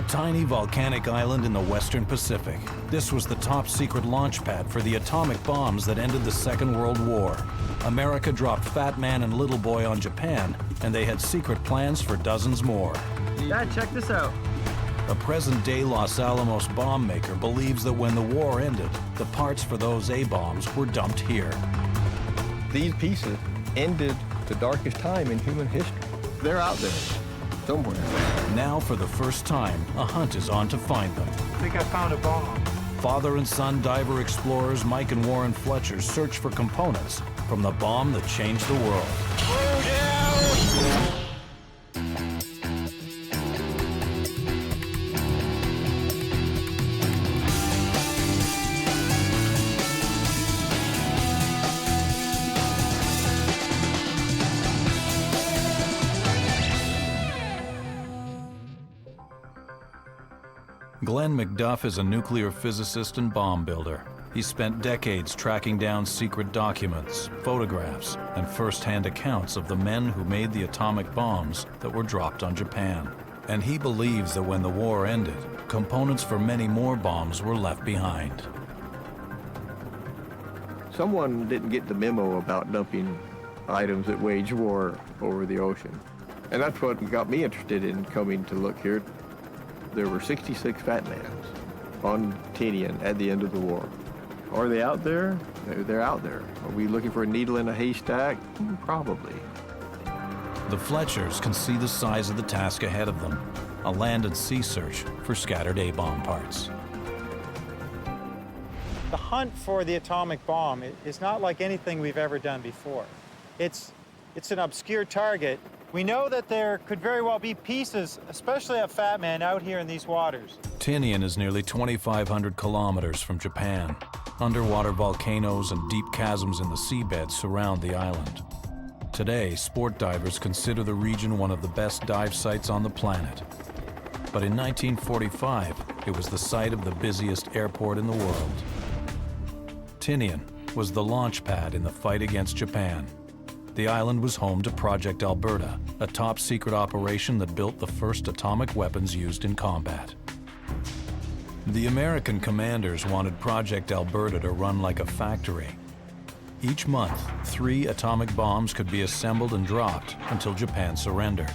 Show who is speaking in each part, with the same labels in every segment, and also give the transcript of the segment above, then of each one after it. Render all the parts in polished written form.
Speaker 1: A tiny volcanic island in the Western Pacific. This was the top secret launch pad for the atomic bombs that ended the Second World War. America dropped Fat Man and Little Boy on Japan, and they had secret plans for dozens more.
Speaker 2: Dad, check this out.
Speaker 1: A present-day Los Alamos bomb maker believes that when the war ended, the parts for those A-bombs were dumped here.
Speaker 3: These pieces ended the darkest time in human history. They're out there somewhere.
Speaker 1: Now, for the first time, a hunt is on to find them.
Speaker 2: I think I found a bomb.
Speaker 1: Father and son diver explorers Mike and Warren Fletcher search for components from the bomb that changed the world. Glenn McDuff is a nuclear physicist and bomb builder. He spent decades tracking down secret documents, photographs, and first-hand accounts of the men who made the atomic bombs that were dropped on Japan. And he believes that when the war ended, components for many more bombs were left behind.
Speaker 3: Someone didn't get the memo about dumping items that wage war over the ocean. And that's what got me interested in coming to look here. There were 66 Fat Mans on Tinian at the end of the war. Are they out there? They're out there. Are we looking for a needle in a haystack? Probably.
Speaker 1: The Fletchers can see the size of the task ahead of them, a land and sea search for scattered A-bomb parts.
Speaker 4: The hunt for the atomic bomb is not like anything we've ever done before. It's an obscure target. We know that there could very well be pieces, especially at Fat Man, out here in these waters.
Speaker 1: Tinian is nearly 2,500 kilometers from Japan. Underwater volcanoes and deep chasms in the seabed surround the island. Today, sport divers consider the region one of the best dive sites on the planet. But in 1945, it was the site of the busiest airport in the world. Tinian was the launch pad in the fight against Japan. The island was home to Project Alberta, a top-secret operation that built the first atomic weapons used in combat. The American commanders wanted Project Alberta to run like a factory. Each month, 3 atomic bombs could be assembled and dropped until Japan surrendered.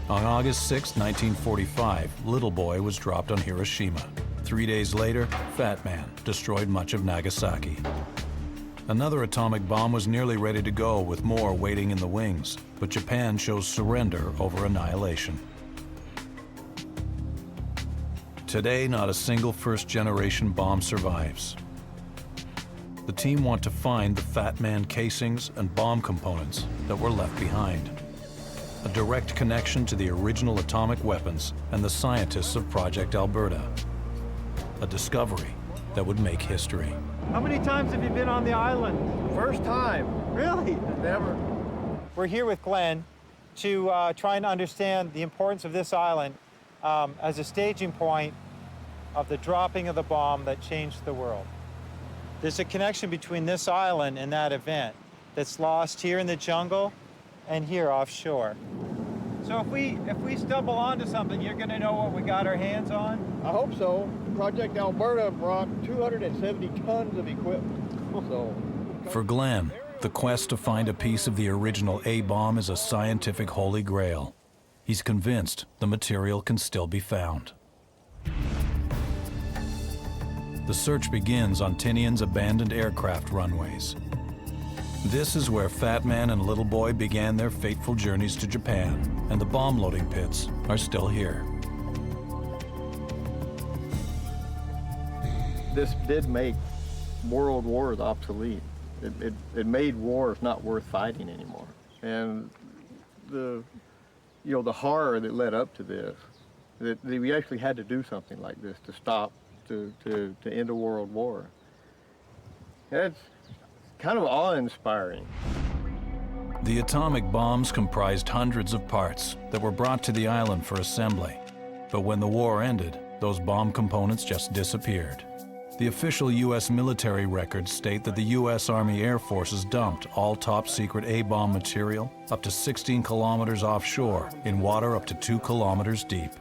Speaker 1: On August 6, 1945, Little Boy was dropped on Hiroshima. 3 days later, Fat Man destroyed much of Nagasaki. Another atomic bomb was nearly ready to go, with more waiting in the wings, but Japan chose surrender over annihilation. Today, not a single first-generation bomb survives. The team want to find the Fat Man casings and bomb components that were left behind. A direct connection to the original atomic weapons and the scientists of Project Alberta. A discovery that would make history.
Speaker 4: How many times have you been on the island?
Speaker 3: First time.
Speaker 4: Really?
Speaker 3: Never.
Speaker 4: We're here with Glenn to try and understand the importance of this island as a staging point of the dropping of the bomb that changed the world. There's a connection between this island and that event that's lost here in the jungle and here offshore. So if we stumble onto something, you're going to know what we got our hands on?
Speaker 3: I hope so. Project Alberta brought 270 tons of equipment. So,
Speaker 1: For Glenn, the quest to find a piece of the original A-bomb is a scientific holy grail. He's convinced the material can still be found. The search begins on Tinian's abandoned aircraft runways. This is where Fat Man and Little Boy began their fateful journeys to Japan, and the bomb loading pits are still here.
Speaker 3: this did make world wars obsolete. It made wars not worth fighting anymore. And the horror that led up to this, that we actually had to do something like this to stop, to end a world war. It's kind of awe-inspiring.
Speaker 1: The atomic bombs comprised hundreds of parts that were brought to the island for assembly. But when the war ended, those bomb components just disappeared. The official U.S. military records state that the U.S. Army Air Forces dumped all top-secret A-bomb material up to 16 kilometers offshore in water up to 2 kilometers deep.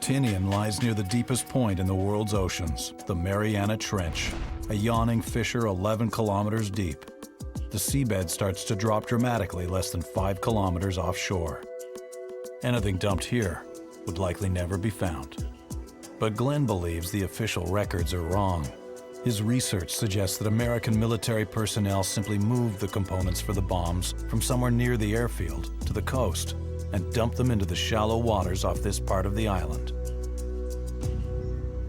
Speaker 1: Tinian lies near the deepest point in the world's oceans, the Mariana Trench, a yawning fissure 11 kilometers deep. The seabed starts to drop dramatically less than 5 kilometers offshore. Anything dumped here would likely never be found. But Glenn believes the official records are wrong. His research suggests that American military personnel simply moved the components for the bombs from somewhere near the airfield to the coast and dumped them into the shallow waters off this part of the island.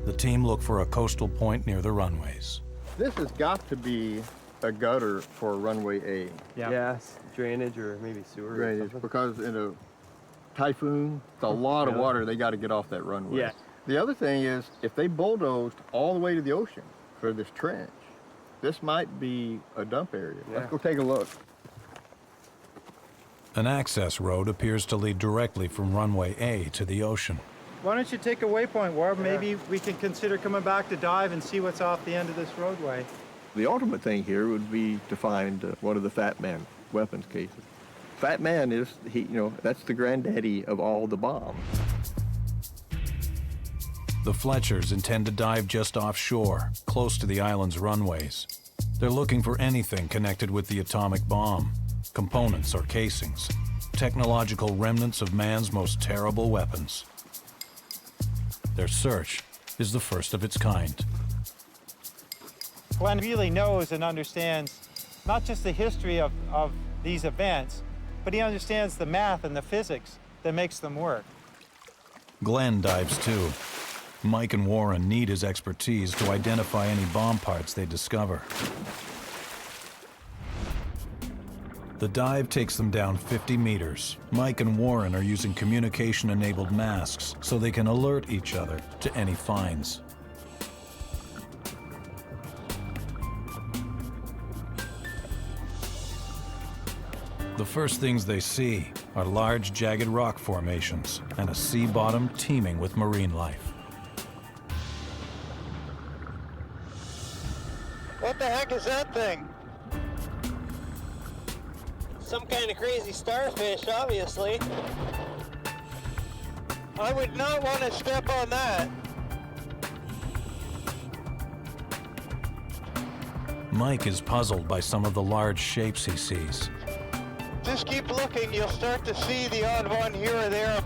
Speaker 1: The team looked for a coastal point near the runways.
Speaker 3: This has got to be a gutter for runway A.
Speaker 2: Yeah.
Speaker 5: Yes, drainage or maybe sewer. or
Speaker 3: Drainage,
Speaker 5: something.
Speaker 3: because in a typhoon, it's a lot of
Speaker 5: Yeah.
Speaker 3: water they got to get off that runway.
Speaker 2: Yeah.
Speaker 3: The other thing is, if they bulldozed all the way to the ocean for this trench, this might be a dump area.
Speaker 5: Yeah.
Speaker 3: Let's go take a look.
Speaker 1: An access road appears to lead directly from runway A to the ocean.
Speaker 4: Why don't you take a waypoint where maybe we can consider coming back to dive and see what's off the end of this roadway.
Speaker 3: The ultimate thing here would be to find one of the Fat Man weapons cases. Fat Man is, that's the granddaddy of all the bombs.
Speaker 1: The Fletchers intend to dive just offshore, close to the island's runways. They're looking for anything connected with the atomic bomb, components or casings, technological remnants of man's most terrible weapons. Their search is the first of its kind.
Speaker 4: Glenn really knows and understands not just the history of these events, but he understands the math and the physics that makes them work.
Speaker 1: Glenn dives too. Mike and Warren need his expertise to identify any bomb parts they discover. The dive takes them down 50 meters. Mike and Warren are using communication-enabled masks so they can alert each other to any finds. The first things they see are large, jagged rock formations and a sea bottom teeming with marine life.
Speaker 6: What the heck is that thing? Some kind of crazy starfish, obviously. I would not want to step on that.
Speaker 1: Mike is puzzled by some of the large shapes he sees.
Speaker 6: Just keep looking, you'll start to see the odd one here or there.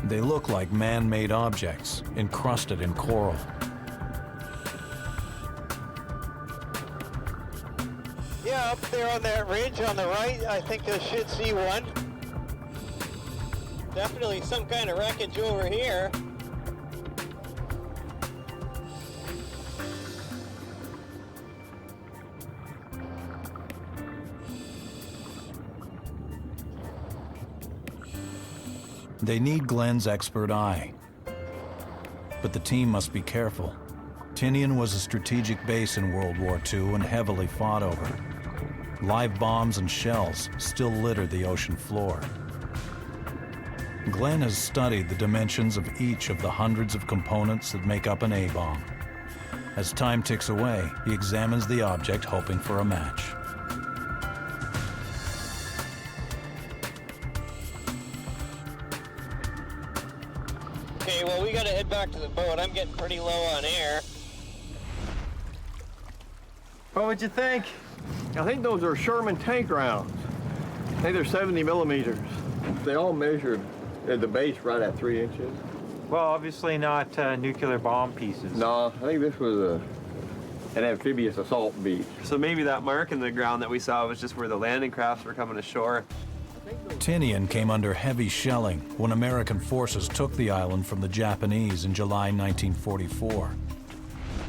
Speaker 1: They look like man-made objects, encrusted in coral.
Speaker 6: Yeah, up there on that ridge on the right, I think I should see one. Definitely some kind of wreckage over here.
Speaker 1: They need Glenn's expert eye. But the team must be careful. Tinian was a strategic base in World War II and heavily fought over. Live bombs and shells still litter the ocean floor. Glenn has studied the dimensions of each of the hundreds of components that make up an A-bomb. As time ticks away, he examines the object hoping for a match.
Speaker 6: Okay, well, we gotta head back to the boat. I'm getting pretty low on air.
Speaker 4: What would you think?
Speaker 3: I think those are Sherman tank rounds. I think they're 70 millimeters. They all measured at the base right at 3 inches.
Speaker 4: Well, obviously not nuclear bomb pieces.
Speaker 3: No, I think this was an amphibious assault beach.
Speaker 5: So maybe that mark in the ground that we saw was just where the landing crafts were coming ashore.
Speaker 1: Tinian came under heavy shelling when American forces took the island from the Japanese in July 1944.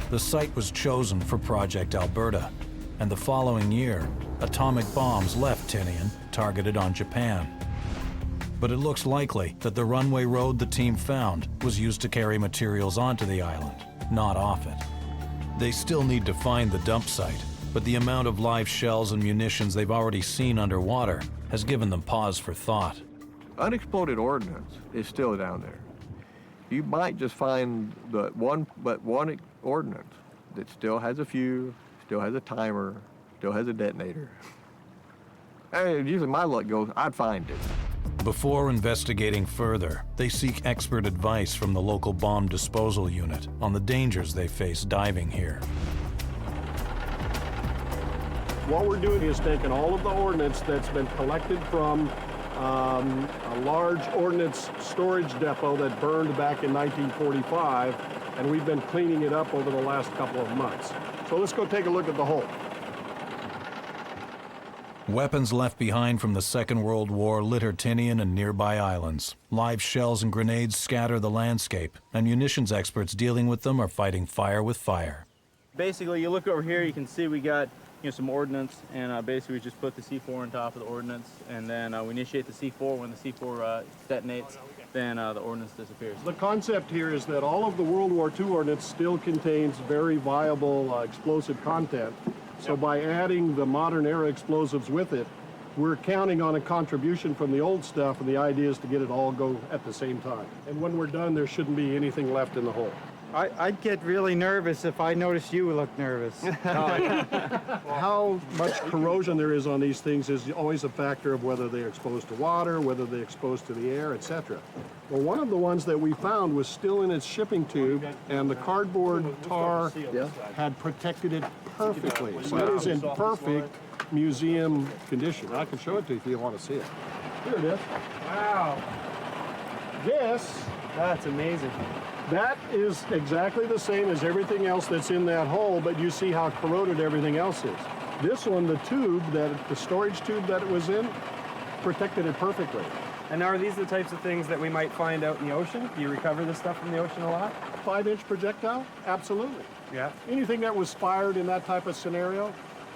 Speaker 1: The site was chosen for Project Alberta, and the following year, atomic bombs left Tinian, targeted on Japan. But it looks likely that the runway road the team found was used to carry materials onto the island, not off it. They still need to find the dump site, but the amount of live shells and munitions they've already seen underwater has given them pause for thought.
Speaker 3: Unexploded ordnance is still down there. You might just find one ordnance that still has a fuse, still has a timer, still has a detonator. Usually my luck goes, I'd find it.
Speaker 1: Before investigating further, they seek expert advice from the local bomb disposal unit on the dangers they face diving here.
Speaker 7: What we're doing is taking all of the ordnance that's been collected from a large ordnance storage depot that burned back in 1945, and we've been cleaning it up over the last couple of months. So let's go take a look at the hole.
Speaker 1: Weapons left behind from the Second World War litter Tinian and nearby islands. Live shells and grenades scatter the landscape, and munitions experts dealing with them are fighting fire with fire.
Speaker 2: Basically, you look over here, you can see we got some ordnance, and basically we just put the C4 on top of the ordnance, and then we initiate the C4. When the C4 detonates, then the ordnance disappears.
Speaker 7: The concept here is that all of the World War II ordnance still contains very viable explosive content. So by adding the modern era explosives with it, we're counting on a contribution from the old stuff, and the idea is to get it all go at the same time. And when we're done, there shouldn't be anything left in the hole.
Speaker 4: I'd get really nervous if I noticed you look nervous.
Speaker 7: How much corrosion there is on these things is always a factor of whether they're exposed to water, whether they're exposed to the air, etc. Well, one of the ones that we found was still in its shipping tube, and the cardboard tar had protected it perfectly. So it is in perfect museum condition. I can show it to you if you want to see it. Here it is.
Speaker 2: Wow, that's amazing.
Speaker 7: That is exactly the same as everything else that's in that hole, but you see how corroded everything else is. This one, the storage tube that it was in, protected it perfectly.
Speaker 2: And are these the types of things that we might find out in the ocean? Do you recover this stuff from the ocean a lot?
Speaker 7: 5-inch projectile? Absolutely.
Speaker 2: Yeah.
Speaker 7: Anything that was fired in that type of scenario,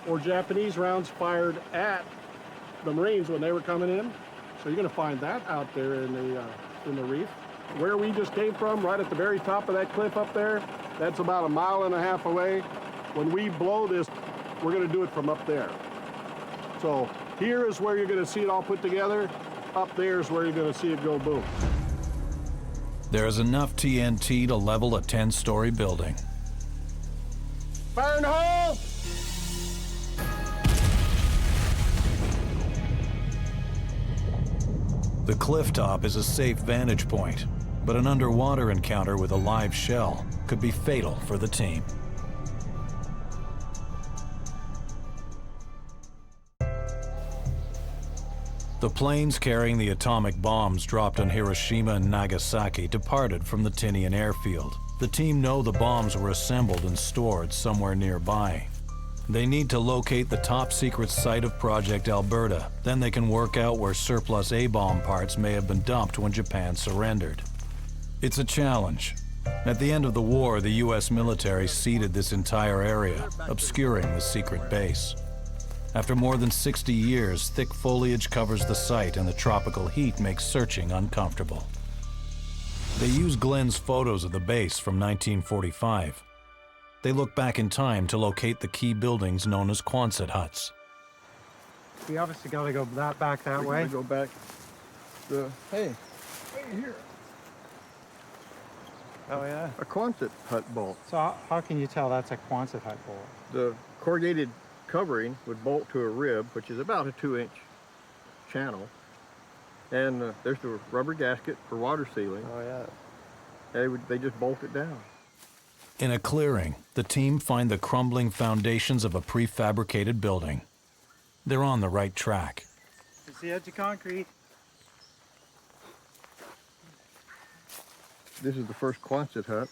Speaker 7: or Japanese rounds fired at the Marines when they were coming in. So you're going to find that out there in the reef. Where we just came from, right at the very top of that cliff up there, that's about 1.5 miles away. When we blow this, we're going to do it from up there. So here is where you're going to see it all put together. Up there is where you're going to see it go boom.
Speaker 1: There is enough TNT to level a 10-story building.
Speaker 7: Fire in the hole!
Speaker 1: The cliff top is a safe vantage point, but an underwater encounter with a live shell could be fatal for the team. The planes carrying the atomic bombs dropped on Hiroshima and Nagasaki departed from the Tinian airfield. The team know the bombs were assembled and stored somewhere nearby. They need to locate the top-secret site of Project Alberta. Then they can work out where surplus A-bomb parts may have been dumped when Japan surrendered. It's a challenge. At the end of the war, the U.S. military ceded this entire area, obscuring the secret base. After more than 60 years, thick foliage covers the site and the tropical heat makes searching uncomfortable. They use Glenn's photos of the base from 1945. They look back in time to locate the key buildings known as Quonset huts.
Speaker 4: We obviously got to go back that way.
Speaker 3: We go back. Hey, here.
Speaker 2: Oh yeah.
Speaker 3: A Quonset hut bolt.
Speaker 4: So how can you tell that's a Quonset hut bolt?
Speaker 3: The corrugated covering would bolt to a rib, which is about a 2-inch channel. And there's the rubber gasket for water sealing.
Speaker 2: Oh yeah.
Speaker 3: They just bolt it down.
Speaker 1: In a clearing, the team find the crumbling foundations of a prefabricated building. They're on the right track.
Speaker 4: It's the edge of concrete.
Speaker 3: This is the first Quonset hut.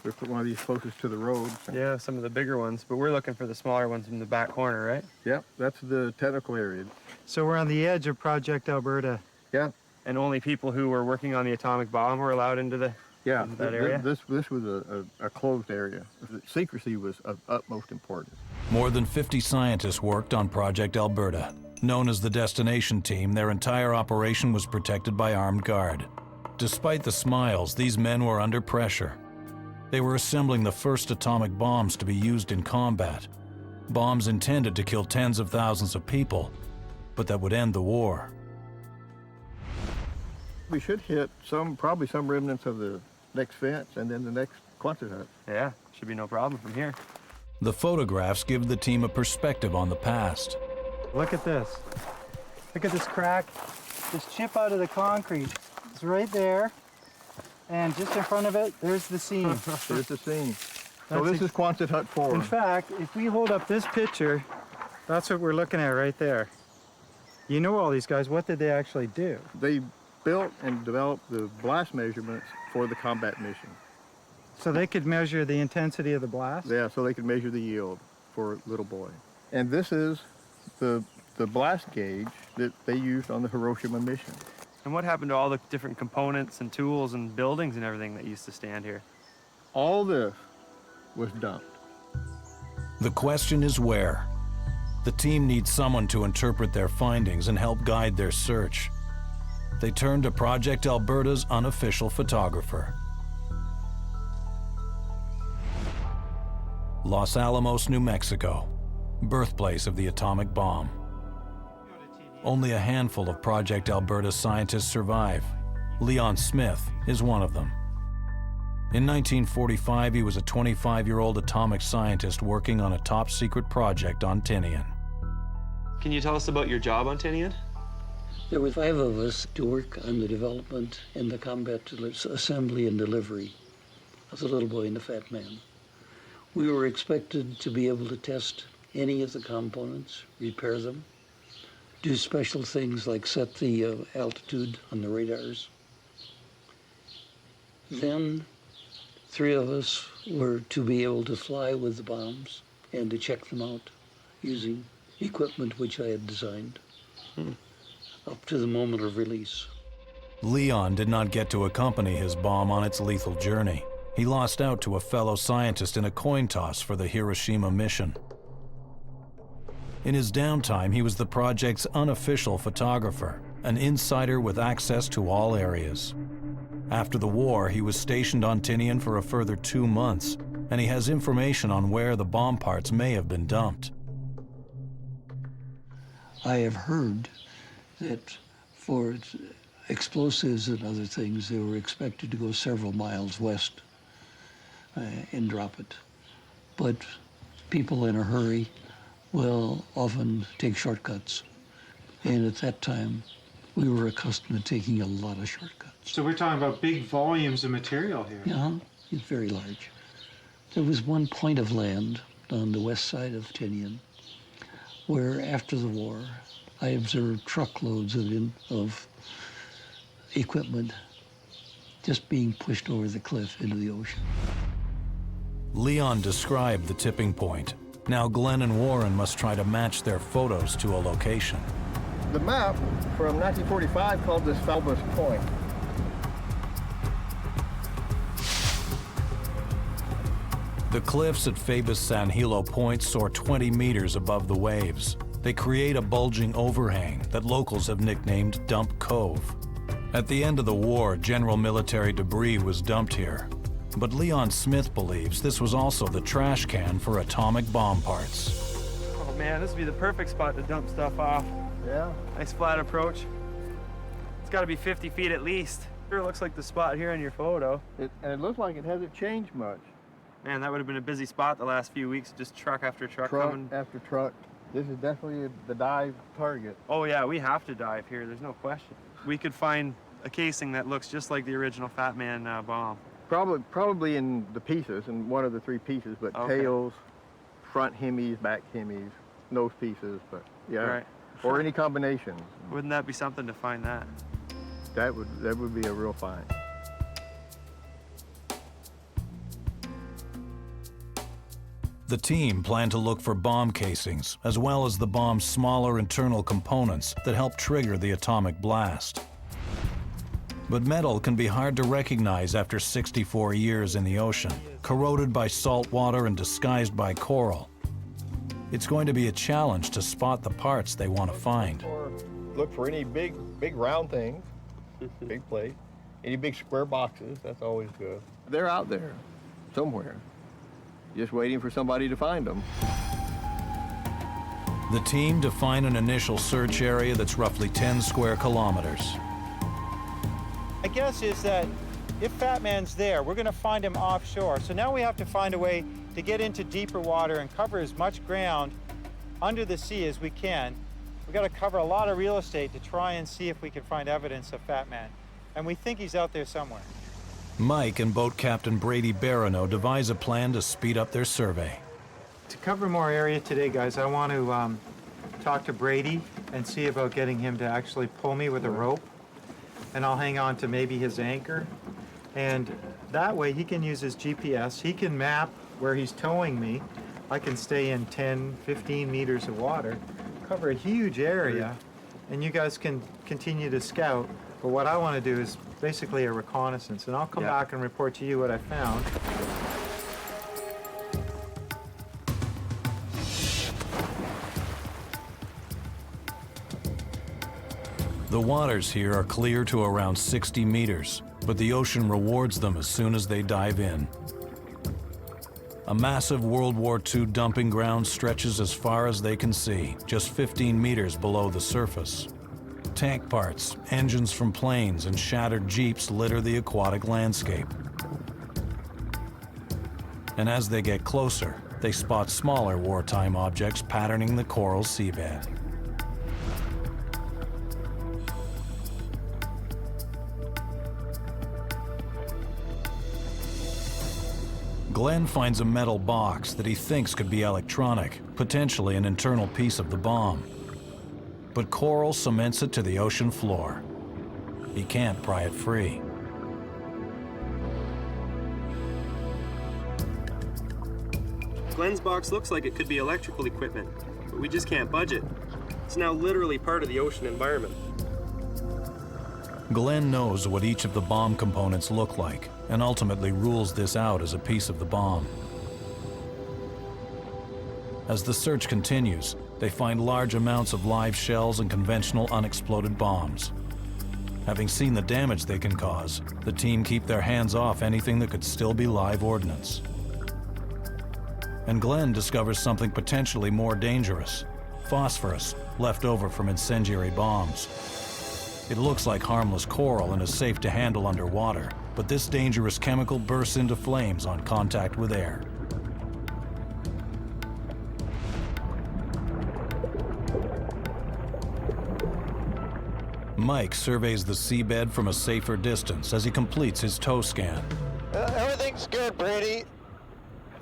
Speaker 3: We put one of these closest to the road.
Speaker 2: Yeah, some of the bigger ones, but we're looking for the smaller ones in the back corner, right?
Speaker 3: Yep, that's the technical area.
Speaker 4: So we're on the edge of Project Alberta.
Speaker 3: Yeah,
Speaker 2: And only people who were working on the atomic bomb were allowed into the
Speaker 3: yeah.
Speaker 2: that area?
Speaker 3: This was a closed area. Secrecy was of utmost importance.
Speaker 1: More than 50 scientists worked on Project Alberta. Known as the Destination Team, their entire operation was protected by armed guard. Despite the smiles, these men were under pressure. They were assembling the first atomic bombs to be used in combat. Bombs intended to kill tens of thousands of people, but that would end the war.
Speaker 3: We should hit probably some remnants of the next fence and then the next Quonset hut.
Speaker 2: Yeah, should be no problem from here.
Speaker 1: The photographs give the team a perspective on the past.
Speaker 4: Look at this. Look at this crack. This chip out of the concrete. It's right there. And just in front of it, there's the seam.
Speaker 3: There's the seam. So this is Quonset hut 4.
Speaker 4: In fact, if we hold up this picture, that's what we're looking at right there. You know all these guys, what did they actually do?
Speaker 3: They built and developed the blast measurements for the combat mission.
Speaker 4: So they could measure the intensity of the blast?
Speaker 3: Yeah, so they could measure the yield for Little Boy. And this is the blast gauge that they used on the Hiroshima mission.
Speaker 5: And what happened to all the different components and tools and buildings and everything that used to stand here?
Speaker 3: All this was dumped.
Speaker 1: The question is where? The team needs someone to interpret their findings and help guide their search. They turn to Project Alberta's unofficial photographer. Los Alamos, New Mexico, birthplace of the atomic bomb. Only a handful of Project Alberta scientists survive. Leon Smith is one of them. In 1945, he was a 25-year-old atomic scientist working on a top-secret project on Tinian.
Speaker 5: Can you tell us about your job on Tinian?
Speaker 8: There were 5 of us to work on the development and the combat assembly and delivery of the Little Boy and the Fat Man. We were expected to be able to test any of the components, repair them, do special things like set the altitude on the radars. Then 3 of us were to be able to fly with the bombs and to check them out using equipment which I had designed up to the moment of release.
Speaker 1: Leon did not get to accompany his bomb on its lethal journey. He lost out to a fellow scientist in a coin toss for the Hiroshima mission. In his downtime, he was the project's unofficial photographer, an insider with access to all areas. After the war, he was stationed on Tinian for a further 2 months, and he has information on where the bomb parts may have been dumped.
Speaker 8: I have heard that for explosives and other things, they were expected to go several miles west and drop it. But people in a hurry will often take shortcuts. And at that time, we were accustomed to taking a lot of shortcuts.
Speaker 4: So we're talking about big volumes of material here.
Speaker 8: Yeah, it's very large. There was one point of land on the west side of Tinian where, after the war, I observed truckloads of equipment just being pushed over the cliff into the ocean.
Speaker 1: Leon described the tipping point. Now Glenn and Warren must try to match their photos to a location.
Speaker 3: The map from 1945 called this Falbus Point.
Speaker 1: The cliffs at Fabus San Hilo Point soar 20 meters above the waves. They create a bulging overhang that locals have nicknamed Dump Cove. At the end of the war, general military debris was dumped here. But Leon Smith believes this was also the trash can for atomic bomb parts.
Speaker 5: Oh man, this would be the perfect spot to dump stuff off.
Speaker 3: Yeah.
Speaker 5: Nice flat approach. It's got to be 50 feet at least. Sure looks like the spot here in your photo.
Speaker 3: And it looks like it hasn't changed much.
Speaker 5: Man, that would have been a busy spot the last few weeks, just truck after truck
Speaker 3: Truck
Speaker 5: coming.
Speaker 3: after truck. This is definitely the dive target.
Speaker 5: Oh yeah, we have to dive here, there's no question. We could find a casing that looks just like the original Fat Man bomb.
Speaker 3: Probably in the pieces, in one of the 3 pieces, but
Speaker 5: Okay.
Speaker 3: tails, front hemis, back hemis, nose pieces, but yeah.
Speaker 5: Right.
Speaker 3: Or any combination.
Speaker 5: Wouldn't that be something to find that?
Speaker 3: That would be a real find.
Speaker 1: The team planned to look for bomb casings, as well as the bomb's smaller internal components that help trigger the atomic blast. But metal can be hard to recognize after 64 years in the ocean, corroded by salt water and disguised by coral. It's going to be a challenge to spot the parts they want to find.
Speaker 3: Or look for any big round things, big plate, any big square boxes, that's always good. They're out there, somewhere, just waiting for somebody to find them.
Speaker 1: The team define an initial search area that's roughly 10 square kilometers.
Speaker 4: My guess is that if Fat Man's there, we're going to find him offshore. So now we have to find a way to get into deeper water and cover as much ground under the sea as we can got to cover a lot of real estate to try and see if we can find evidence of Fat Man. And we think he's out there somewhere.
Speaker 1: Mike and boat captain Brady Barano devise a plan to speed up their survey.
Speaker 4: To cover more area today, guys, I want to talk to Brady and see about getting him to actually pull me with a rope. And I'll hang on to maybe his anchor. And that way he can use his GPS. He can map where he's towing me. I can stay in 10, 15 meters of water, cover a huge area, and you guys can continue to scout. But what I want to do is basically a reconnaissance, and I'll come back and report to you what I found.
Speaker 1: The waters here are clear to around 60 meters, but the ocean rewards them as soon as they dive in. A massive World War II dumping ground stretches as far as they can see, just 15 meters below the surface. Tank parts, engines from planes, and shattered jeeps litter the aquatic landscape. And as they get closer, they spot smaller wartime objects patterning the coral seabed. Glenn finds a metal box that he thinks could be electronic, potentially an internal piece of the bomb. But coral cements it to the ocean floor. He can't pry it free.
Speaker 5: Glenn's box looks like it could be electrical equipment, but we just can't budge it. It's now literally part of the ocean environment.
Speaker 1: Glenn knows what each of the bomb components look like, and ultimately rules this out as a piece of the bomb. As the search continues, they find large amounts of live shells and conventional unexploded bombs. Having seen the damage they can cause, the team keep their hands off anything that could still be live ordnance. And Glenn discovers something potentially more dangerous: phosphorus left over from incendiary bombs. It looks like harmless coral and is safe to handle underwater, but this dangerous chemical bursts into flames on contact with air. Mike surveys the seabed from a safer distance as he completes his tow scan.
Speaker 6: Everything's good, Brady.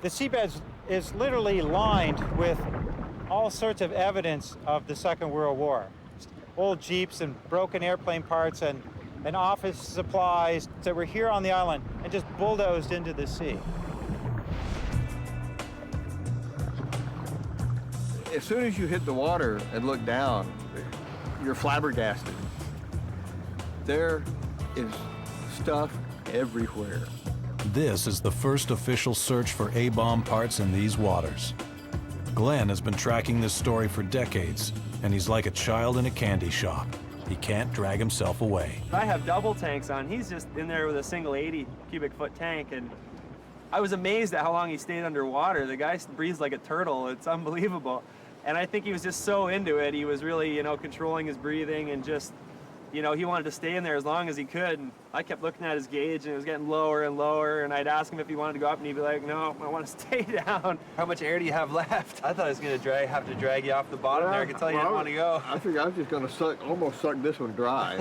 Speaker 4: The seabed is literally lined with all sorts of evidence of the Second World War. Old jeeps and broken airplane parts and office supplies that were here on the island and just bulldozed into the sea.
Speaker 3: As soon as you hit the water and look down, you're flabbergasted. There is stuff everywhere.
Speaker 1: This is the first official search for A-bomb parts in these waters. Glenn has been tracking this story for decades, and he's like a child in a candy shop. He can't drag himself away.
Speaker 5: I have double tanks on. He's just in there with a single 80 cubic foot tank, and I was amazed at how long he stayed underwater. The guy breathes like a turtle. It's unbelievable. And I think he was just so into it. He was really, controlling his breathing and just, he wanted to stay in there as long as he could. And I kept looking at his gauge, and it was getting lower and lower. And I'd ask him if he wanted to go up, and he'd be like, "No, I want to stay down." How much air do you have left? I thought I was going to have to drag you off the bottom there. I could tell you didn't want to go.
Speaker 3: I think I was just going to almost suck this one dry.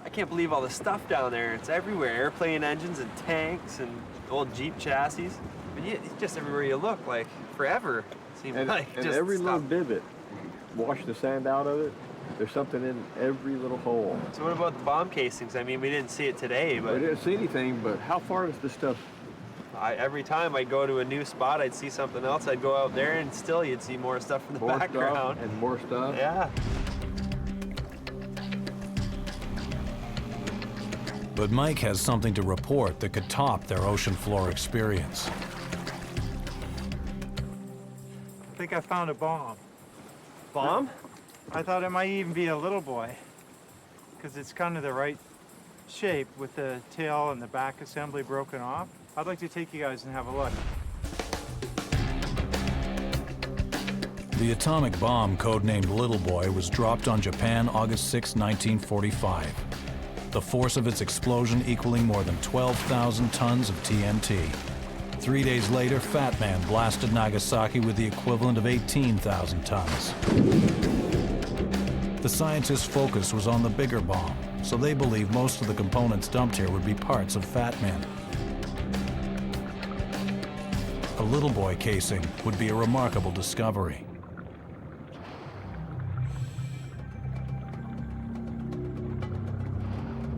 Speaker 5: I can't believe all the stuff down there. It's everywhere. Airplane engines and tanks and old Jeep chassis. But it's just everywhere you look, like forever. It seemed like
Speaker 3: and
Speaker 5: just
Speaker 3: every little
Speaker 5: stuff.
Speaker 3: divot, wash the sand out of it. There's something in every little hole.
Speaker 5: So what about the bomb casings? I mean, we didn't see it today, but
Speaker 3: We didn't see anything, but how far does this stuff?
Speaker 5: every time I'd go to a new spot, I'd see something else. I'd go out there, and still you'd see more stuff in the
Speaker 3: More
Speaker 5: background.
Speaker 3: stuff and more stuff.
Speaker 5: Yeah.
Speaker 1: But Mike has something to report that could top their ocean floor experience.
Speaker 4: I think I found a bomb.
Speaker 5: Bomb?
Speaker 4: I thought it might even be a little boy, because it's kind of the right shape with the tail and the back assembly broken off. I'd like to take you guys and have a look.
Speaker 1: The atomic bomb, codenamed Little Boy, was dropped on Japan August 6, 1945. The force of its explosion equaling more than 12,000 tons of TNT. 3 days later, Fat Man blasted Nagasaki with the equivalent of 18,000 tons. The scientists' focus was on the bigger bomb, so they believe most of the components dumped here would be parts of Fat Man. A Little Boy casing would be a remarkable discovery.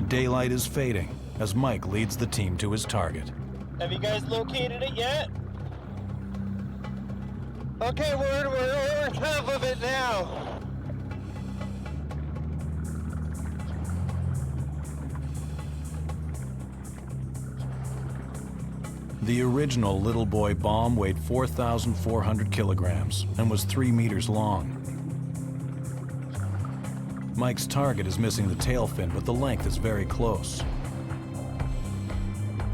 Speaker 1: Daylight is fading as Mike leads the team to his target.
Speaker 6: Have you guys located it yet? Okay, we're over half of it now.
Speaker 1: The original Little Boy bomb weighed 4,400 kilograms and was 3 meters long. Mike's target is missing the tail fin, but the length is very close.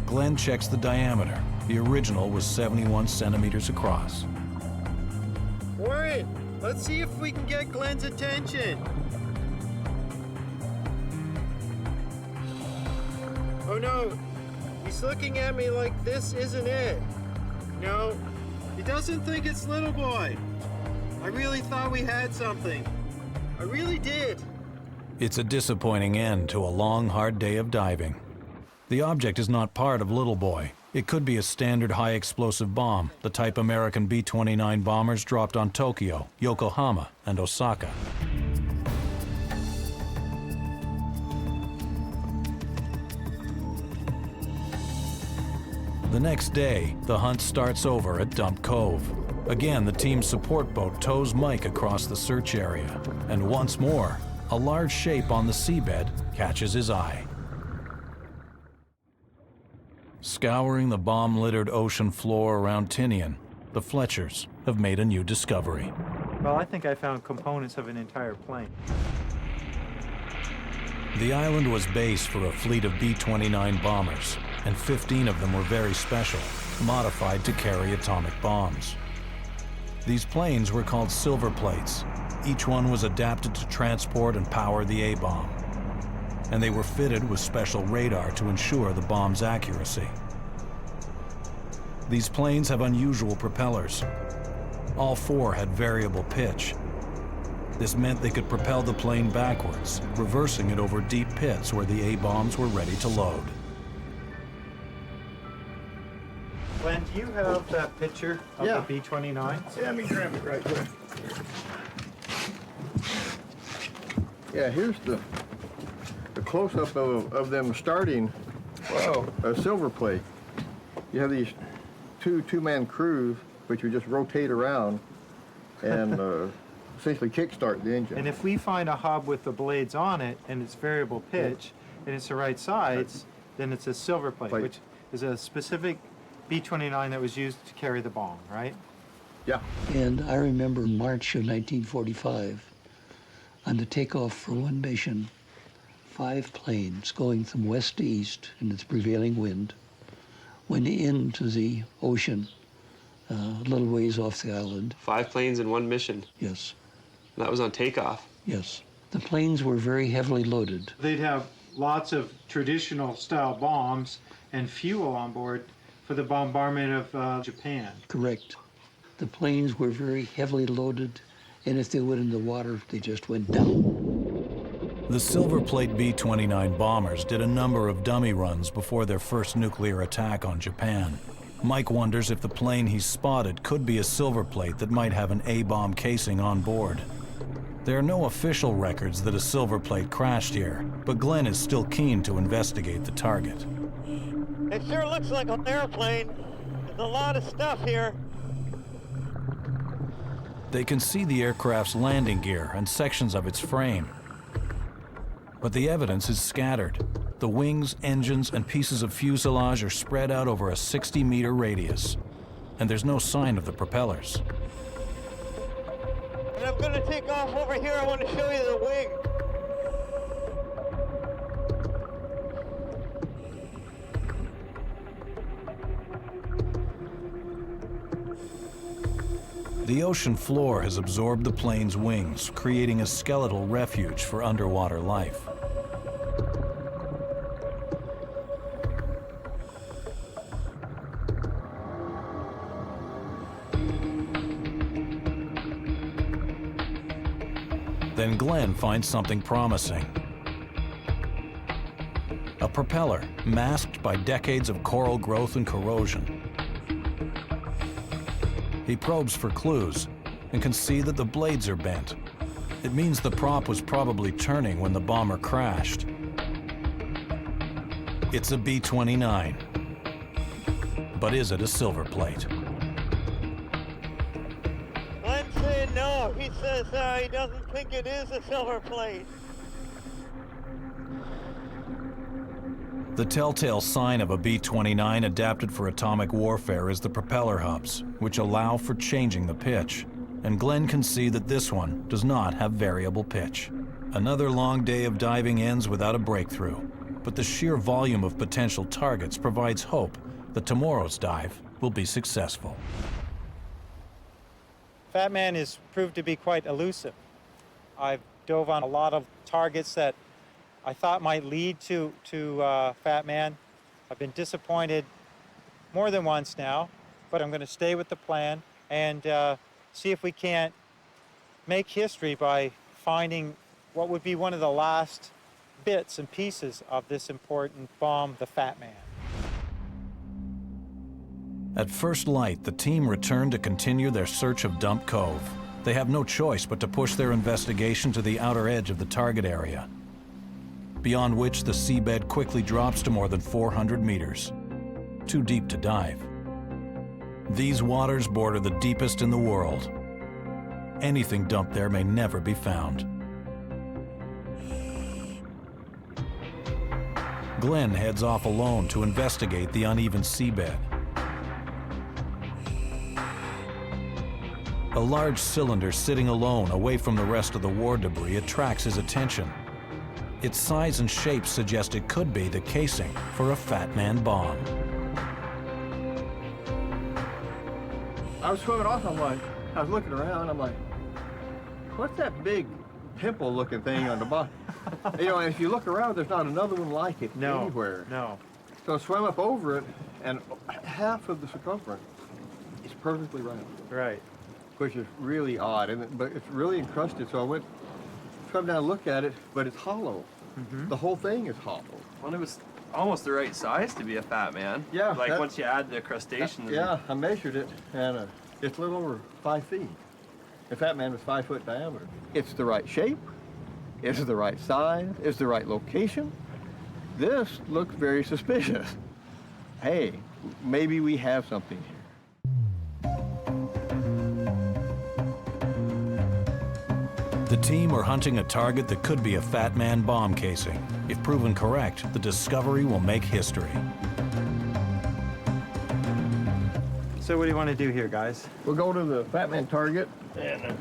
Speaker 1: Glenn checks the diameter. The original was 71 centimeters across.
Speaker 4: Warren, let's see if we can get Glenn's attention. Oh no, he's looking at me like this isn't it. No, he doesn't think it's Little Boy. I really thought we had something. I really did.
Speaker 1: It's a disappointing end to a long, hard day of diving. The object is not part of Little Boy. It could be a standard high-explosive bomb, the type American B-29 bombers dropped on Tokyo, Yokohama, and Osaka. The next day, the hunt starts over at Dump Cove. Again, the team's support boat tows Mike across the search area. And once more, a large shape on the seabed catches his eye. Scouring the bomb-littered ocean floor around Tinian, the Fletchers have made a new discovery.
Speaker 4: Well, I think I found components of an entire plane.
Speaker 1: The island was base for a fleet of B-29 bombers, and 15 of them were very special, modified to carry atomic bombs. These planes were called silver plates. Each one was adapted to transport and power the A-bomb. And they were fitted with special radar to ensure the bomb's accuracy. These planes have unusual propellers. All 4 had variable pitch. This meant they could propel the plane backwards, reversing it over deep pits where the A-bombs were ready to load.
Speaker 4: Glenn, do you have that picture of
Speaker 3: Yeah.
Speaker 4: the B-29?
Speaker 3: Yeah, let me grab it right quick. Yeah, here's the close-up of them starting a silver plate. You have these two-man crews, which you just rotate around and essentially kickstart the engine.
Speaker 4: And if we find a hub with the blades on it and it's variable pitch and it's the right size, then it's a silver plate, which is a specific B-29 that was used to carry the bomb, right?
Speaker 3: Yeah.
Speaker 8: And I remember March of 1945, on the takeoff for one mission, 5 planes going from west to east in its prevailing wind went into the ocean a little ways off the island.
Speaker 9: 5 planes in one mission.
Speaker 8: Yes,
Speaker 9: That was on takeoff.
Speaker 8: yes. The planes were very heavily loaded.
Speaker 4: They'd have lots of traditional style bombs and fuel on board for the bombardment of Japan.
Speaker 8: Correct. The planes were very heavily loaded, and if they went in the water, they just went down.
Speaker 1: The Silver Plate B-29 bombers did a number of dummy runs before their first nuclear attack on Japan. Mike wonders if the plane he's spotted could be a silver plate that might have an A-bomb casing on board. There are no official records that a silver plate crashed here, but Glenn is still keen to investigate the target.
Speaker 6: It sure looks like an airplane. There's a lot of stuff here.
Speaker 1: They can see the aircraft's landing gear and sections of its frame. But the evidence is scattered. The wings, engines, and pieces of fuselage are spread out over a 60-meter radius. And there's no sign of the propellers.
Speaker 6: And I'm gonna take off over here. I want to show you the wing.
Speaker 1: The ocean floor has absorbed the plane's wings, creating a skeletal refuge for underwater life. Then Then Glenn finds something promising. A propeller masked by decades of coral growth and corrosion. He probes for clues and can see that the blades are bent. It means the prop was probably turning when the bomber crashed. It's a B-29. But is it a silver plate?
Speaker 6: I'm saying no. He says he doesn't think it is a silver plate.
Speaker 1: The telltale sign of a B-29 adapted for atomic warfare is the propeller hubs, which allow for changing the pitch. And Glenn can see that this one does not have variable pitch. Another long day of diving ends without a breakthrough, but the sheer volume of potential targets provides hope that tomorrow's dive will be successful.
Speaker 4: Fat Man has proved to be quite elusive. I've dove on a lot of targets that I thought might lead to Fat Man. I've been disappointed more than once now, but I'm going to stay with the plan and see if we can't make history by finding what would be one of the last bits and pieces of this important bomb, the Fat Man.
Speaker 1: At first light, the team returned to continue their search of Dump Cove. They have no choice but to push their investigation to the outer edge of the target area, beyond which the seabed quickly drops to more than 400 meters. Too deep to dive. These waters border the deepest in the world. Anything dumped there may never be found. Glenn heads off alone to investigate the uneven seabed. A large cylinder sitting alone away from the rest of the war debris attracts his attention. Its size and shape suggest it could be the casing for a Fat Man bomb.
Speaker 3: I was swimming off, I was looking around, I'm like, what's that big pimple-looking thing on the bottom? You know, and if you look around, there's not another one like it anywhere.
Speaker 4: No.
Speaker 3: So I swam up over it, and half of the circumference is perfectly round.
Speaker 4: Right.
Speaker 3: Which is really odd, but it's really encrusted. So I swam down and looked at it, but it's hollow. The whole thing is hollow.
Speaker 5: Well, it was almost the right size to be a Fat Man.
Speaker 3: Yeah.
Speaker 5: Like once you add the crustaceans.
Speaker 3: Yeah, I measured it, and it's a little over 5 feet. The Fat Man was 5 foot diameter. It's the right shape, it's the right size, it's the right location. This looks very suspicious. Hey, maybe we have something here.
Speaker 1: The team are hunting a target that could be a Fat Man bomb casing. If proven correct, the discovery will make history.
Speaker 4: So what do you want to do here, guys?
Speaker 3: We'll go to the Fat Man target, and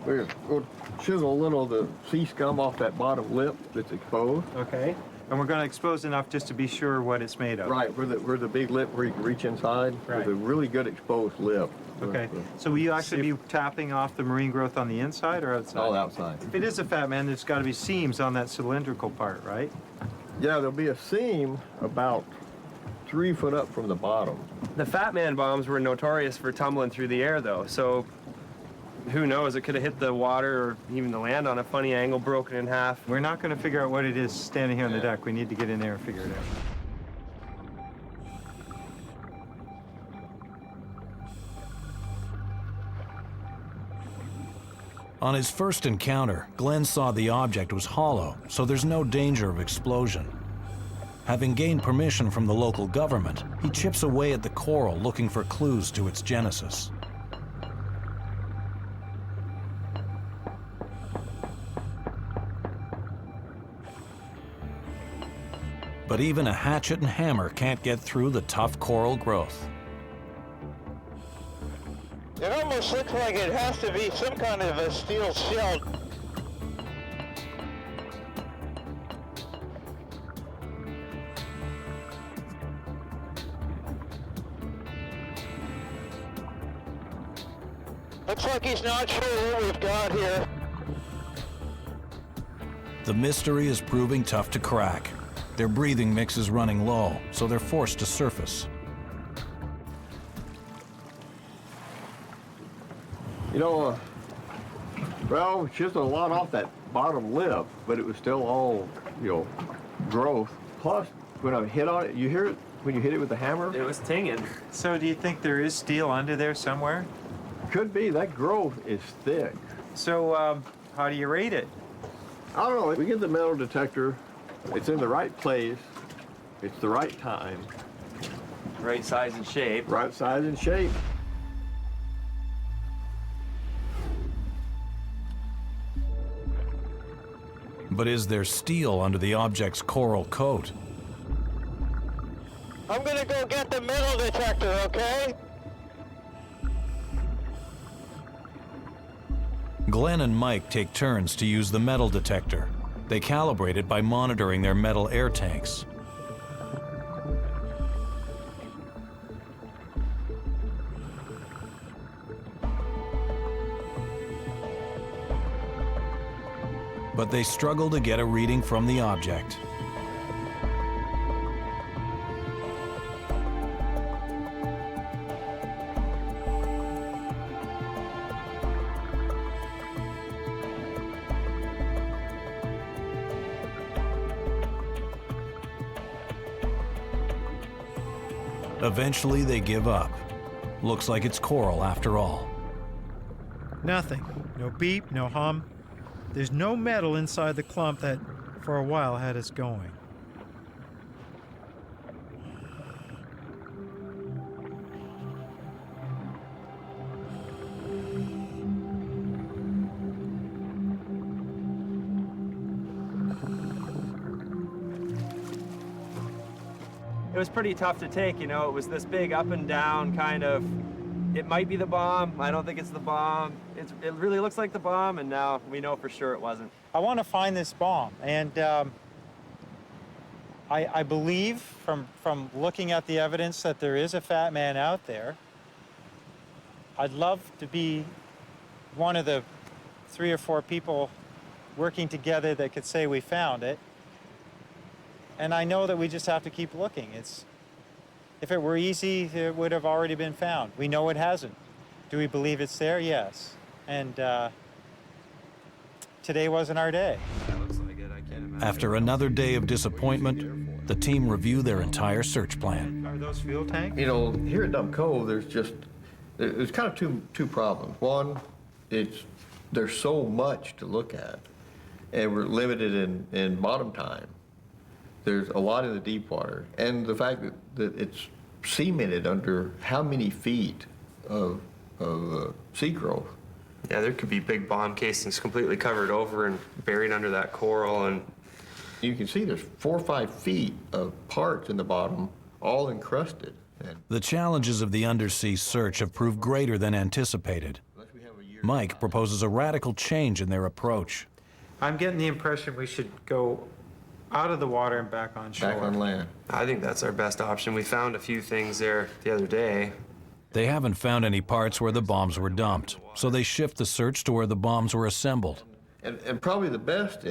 Speaker 3: we'll chisel a little of the sea scum off that bottom lip that's exposed.
Speaker 4: Okay. And we're going to expose enough just to be sure what it's made of.
Speaker 3: Right, where the big lip where you can reach inside,
Speaker 4: Right.
Speaker 3: with a really good exposed lip.
Speaker 4: Okay. So will you actually be tapping off the marine growth on the inside or outside?
Speaker 3: All outside.
Speaker 4: If it is a Fat Man, there's got to be seams on that cylindrical part, right?
Speaker 3: Yeah, there'll be a seam about 3 foot up from the bottom.
Speaker 5: The Fat Man bombs were notorious for tumbling through the air, though. So who knows? It could have hit the water or even the land on a funny angle, broken in half.
Speaker 4: We're not going to figure out what it is standing here on the deck. We need to get in there and figure it out.
Speaker 1: On his first encounter, Glenn saw the object was hollow, so there's no danger of explosion. Having gained permission from the local government, he chips away at the coral looking for clues to its genesis. But even a hatchet and hammer can't get through the tough coral growth.
Speaker 6: It almost looks like it has to be some kind of a steel shell. Looks like he's not sure what we've got here.
Speaker 1: The mystery is proving tough to crack. Their breathing mix is running low, so they're forced to surface.
Speaker 3: You know, Well, it's just a lot off that bottom lip, but it was still all, growth. Plus, when I hit on it, you hear it when you hit it with the hammer?
Speaker 5: It was tinging.
Speaker 4: So do you think there is steel under there somewhere?
Speaker 3: Could be. That growth is thick.
Speaker 4: So how do you rate it?
Speaker 3: I don't know. We get the metal detector. It's in the right place. It's the right time.
Speaker 5: Right size and shape.
Speaker 3: Right size and shape.
Speaker 1: But is there steel under the object's coral coat?
Speaker 6: I'm gonna go get the metal detector, okay?
Speaker 1: Glenn and Mike take turns to use the metal detector. They calibrate it by monitoring their metal air tanks. But they struggle to get a reading from the object. Eventually, they give up. Looks like it's coral after all.
Speaker 4: Nothing. No beep, no hum. There's no metal inside the clump that, for a while, had us going.
Speaker 5: It was pretty tough to take, it was this big up and down kind of, it might be the bomb, I don't think it's the bomb. It really looks like the bomb, and now we know for sure it wasn't.
Speaker 4: I want to find this bomb, and I believe from looking at the evidence that there is a fat man out there. I'd love to be one of the 3 or 4 people working together that could say we found it. And I know that we just have to keep looking. If it were easy, it would have already been found. We know it hasn't. Do we believe it's there? Yes. And today wasn't our day.
Speaker 9: That looks like it. I can't imagine.
Speaker 1: After another day of disappointment, the team review their entire search plan.
Speaker 4: Are those fuel tanks?
Speaker 3: Here at Dumb Cove, there's kind of two problems. One, there's so much to look at, and we're limited in bottom time. There's a lot in the deep water, and the fact that it's cemented under how many feet of sea growth.
Speaker 9: Yeah, there could be big bomb casings completely covered over and buried under that coral, and
Speaker 3: You can see there's 4 or 5 feet of parts in the bottom, all encrusted.
Speaker 1: The challenges of the undersea search have proved greater than anticipated. Mike proposes a radical change in their approach.
Speaker 4: I'm getting the impression we should go out of the water and back on shore.
Speaker 3: Back on land.
Speaker 9: I think that's our best option. We found a few things there the other day.
Speaker 1: They haven't found any parts where the bombs were dumped, so they shift the search to where the bombs were assembled.
Speaker 3: And probably the best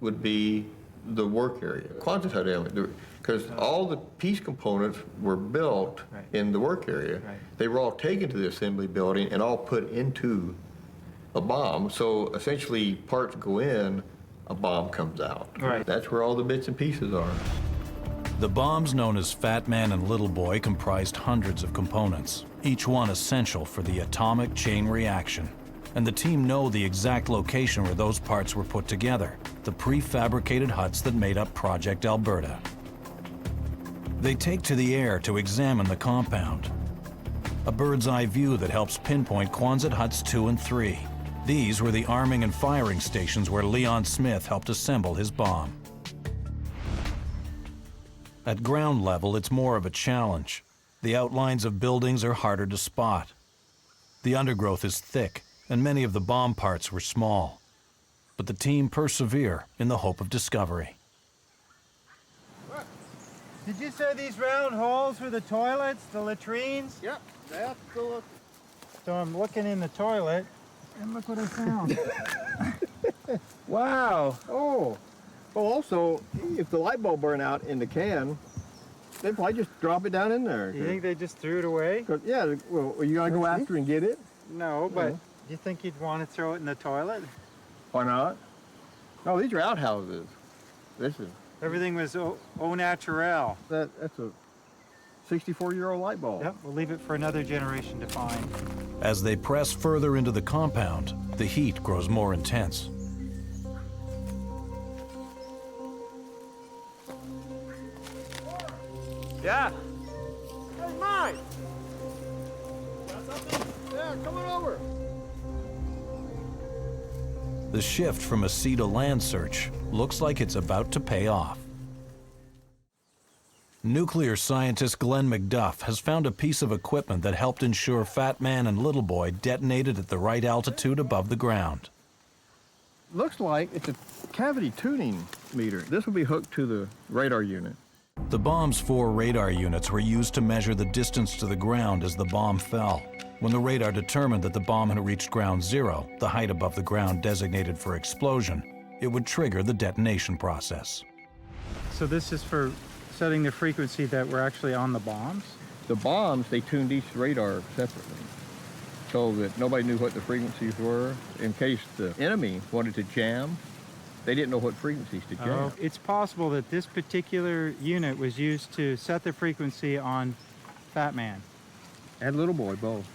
Speaker 3: would be the work area, quantitative element, because all the piece components were built in the work area. They were all taken to the assembly building and all put into a bomb. So essentially, parts go in, a bomb comes out. That's where all the bits and pieces are.
Speaker 1: The bombs known as Fat Man and Little Boy comprised hundreds of components, each one essential for the atomic chain reaction. And the team know the exact location where those parts were put together, the prefabricated huts that made up Project Alberta. They take to the air to examine the compound. A bird's eye view that helps pinpoint Quonset Huts 2 and 3. These were the arming and firing stations where Leon Smith helped assemble his bomb. At ground level, it's more of a challenge. The outlines of buildings are harder to spot. The undergrowth is thick, and many of the bomb parts were small. But the team persevere in the hope of discovery.
Speaker 4: Did you say these round holes were the toilets, the latrines?
Speaker 7: Yep, that's the look.
Speaker 4: So I'm looking in the toilet, and look what I found. Wow.
Speaker 3: Oh, well, also, if the light bulb burned out in the can, they'd probably just drop it down in there.
Speaker 4: You think they just threw it away?
Speaker 3: Yeah, well, you gotta go after and get it?
Speaker 4: No, but do you think you'd want to throw it in the toilet?
Speaker 3: Why not? No, these are outhouses. This is
Speaker 4: Everything was au naturel.
Speaker 3: that's a 64-year-old light bulb.
Speaker 4: Yep, we'll leave it for another generation to find.
Speaker 1: As they press further into the compound, the heat grows more intense.
Speaker 5: Yeah.
Speaker 3: Hey, Mike! Yeah, coming over.
Speaker 1: The shift from a sea to land search looks like it's about to pay off. Nuclear scientist Glenn McDuff has found a piece of equipment that helped ensure Fat Man and Little Boy detonated at the right altitude above the ground.
Speaker 3: Looks like it's a cavity tuning meter. This will be hooked to the radar unit.
Speaker 1: The bomb's 4 radar units were used to measure the distance to the ground as the bomb fell. When the radar determined that the bomb had reached ground zero, the height above the ground designated for explosion, it would trigger the detonation process.
Speaker 4: So this is for setting the frequency that we're actually on the bombs?
Speaker 3: The bombs, they tuned each radar separately so that nobody knew what the frequencies were. In case the enemy wanted to jam, they didn't know what frequencies to jam.
Speaker 4: It's possible that this particular unit was used to set the frequency on Fat Man.
Speaker 3: And Little Boy, both.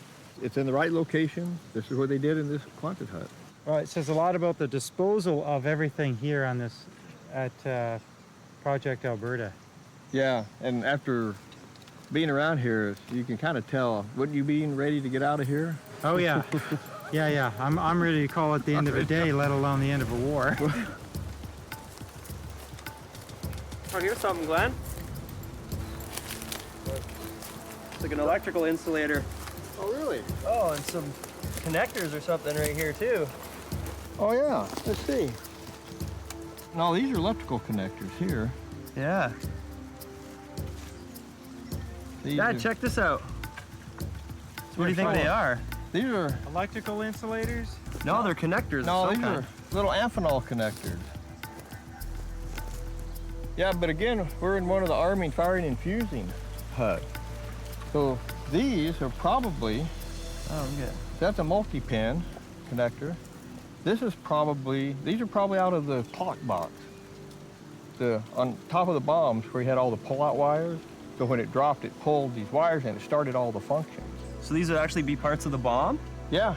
Speaker 3: It's in the right location. This is where they did in this Quonset hut.
Speaker 4: Well, it says a lot about the disposal of everything here on this at Project Alberta.
Speaker 3: Yeah, and after being around here, you can kind of tell. Wouldn't you be ready to get out of here?
Speaker 4: Oh yeah, yeah. I'm ready to call it the end of a day, let alone the end of a war.
Speaker 5: Oh, here's something, Glenn. It's like an electrical insulator.
Speaker 3: Oh, really?
Speaker 5: Oh, and some connectors or something right here too.
Speaker 3: Oh, yeah. Let's see. No, these are electrical connectors here.
Speaker 5: Yeah.
Speaker 3: These
Speaker 5: Dad,
Speaker 3: are-
Speaker 5: check this out. What do you think they are?
Speaker 3: These are...
Speaker 4: Electrical insulators?
Speaker 5: No, they're connectors.
Speaker 3: No,
Speaker 5: of some
Speaker 3: these
Speaker 5: kind.
Speaker 3: are little amphenol connectors. Yeah, but again, we're in one of the arming, firing, and fusing huts. So these are probably,
Speaker 5: Oh, good.
Speaker 3: that's a multi-pin connector. These are probably out of the clock box. On top of the bombs where you had all the pull-out wires. So when it dropped, it pulled these wires and it started all the functions.
Speaker 5: So these would actually be parts of the bomb?
Speaker 3: Yeah.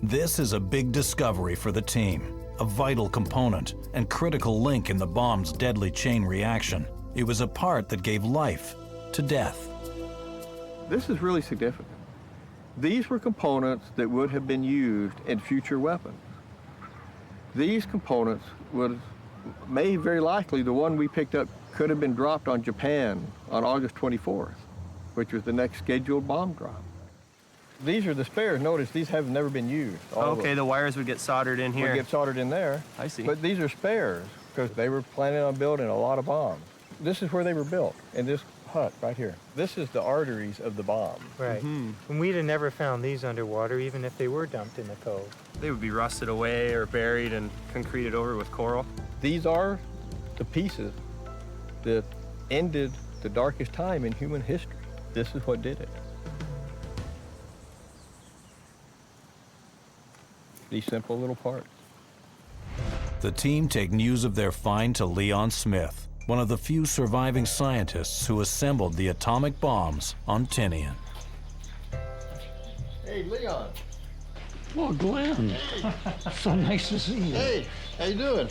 Speaker 1: This is a big discovery for the team, a vital component and critical link in the bomb's deadly chain reaction. It was a part that gave life to death.
Speaker 3: This is really significant. These were components that would have been used in future weapons. These components may very likely, the one we picked up could have been dropped on Japan on August 24th, which was the next scheduled bomb drop. These are the spares. Notice these have never been used.
Speaker 5: Okay, the wires would get soldered in here.
Speaker 3: Would get soldered in there.
Speaker 5: I see.
Speaker 3: But these are spares because they were planning on building a lot of bombs. This is where they were built, in this hut right here. This is the arteries of the bomb.
Speaker 4: Right. And we'd have never found these underwater, even if they were dumped in the cove.
Speaker 5: They would be rusted away or buried and concreted over with coral.
Speaker 3: These are the pieces that ended the darkest time in human history. This is what did it. These simple little parts.
Speaker 1: The team take news of their find to Leon Smith, one of the few surviving scientists who assembled the atomic bombs on Tinian.
Speaker 3: Hey, Leon.
Speaker 8: Oh, Glenn. So nice to see you.
Speaker 3: Hey, how you doing?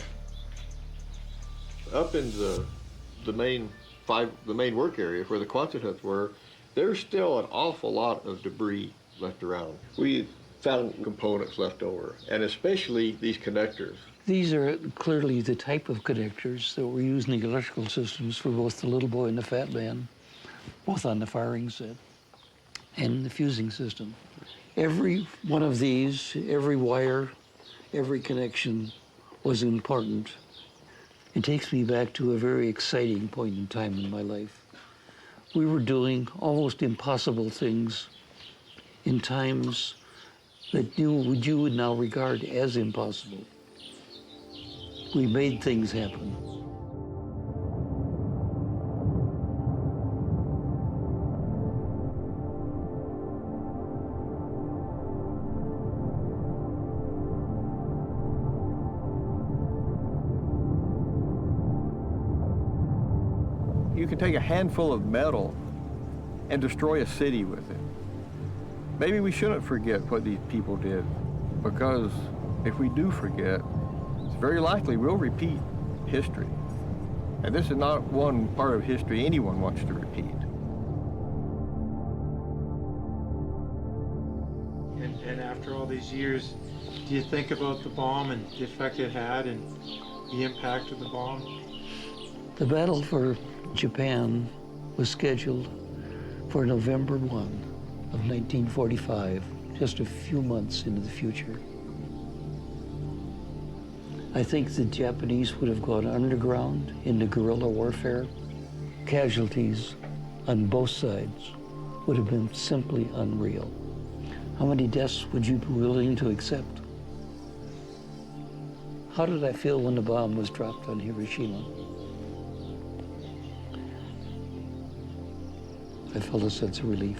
Speaker 3: Up in the main work area where the Quonset huts were, there's still an awful lot of debris left around. We found components left over, and especially these connectors.
Speaker 8: These are clearly the type of connectors that were used in the electrical systems for both the Little Boy and the Fat Man, both on the firing set and the fusing system. Every one of these, every wire, every connection was important. It takes me back to a very exciting point in time in my life. We were doing almost impossible things in times that you would now regard as impossible. We made things happen.
Speaker 3: you can take a handful of metal and destroy a city with it. Maybe we shouldn't forget what these people did, because if we do forget, it's very likely we'll repeat history. And this is not one part of history anyone wants to repeat.
Speaker 4: And after all these years, do you think about the bomb and the effect it had and the impact of the bomb?
Speaker 8: The battle for Japan was scheduled for November 1 of 1945, just a few months into the future. I think the Japanese would have gone underground into guerrilla warfare. Casualties on both sides would have been simply unreal. How many deaths would you be willing to accept? How did I feel when the bomb was dropped on Hiroshima? I felt a sense of relief.